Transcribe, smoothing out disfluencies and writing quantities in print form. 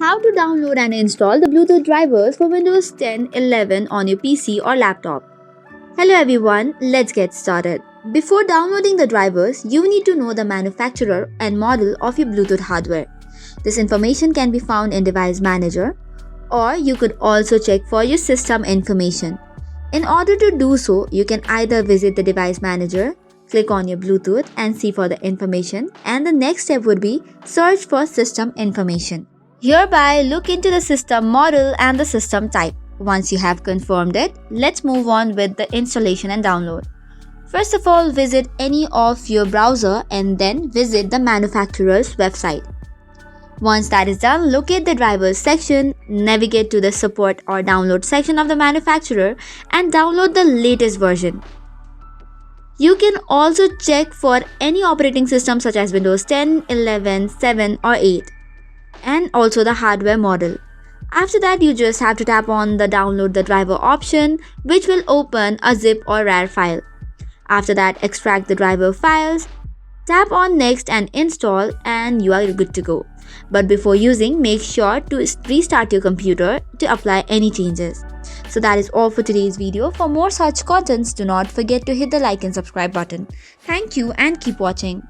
How to download and install the Bluetooth drivers for Windows 10, 11 on your PC or laptop. Hello everyone, let's get started. Before downloading the drivers, you need to know the manufacturer and model of your Bluetooth hardware. This information can be found in Device Manager, or you could also check for your system information. In order to do so, you can either visit the Device Manager, click on your Bluetooth and see for the information, and the next step would be search for system information. Hereby, look into the system model and the system type. Once you have confirmed it, let's move on with the installation and download. First of all, visit any of your browser and then visit the manufacturer's website. Once that is done, locate the drivers section, navigate to the support or download section of the manufacturer and download the latest version. You can also check for any operating system such as Windows 10, 11, 7 or 8 and also the hardware model. After that, you just have to tap on the download the driver option, which will open a zip or RAR file. After that, extract the driver files, tap on next and install and you are good to go. But before using, make sure to restart your computer to apply any changes. So that is all for today's video. For more such contents, do not forget to hit the like and subscribe button. Thank you and keep watching.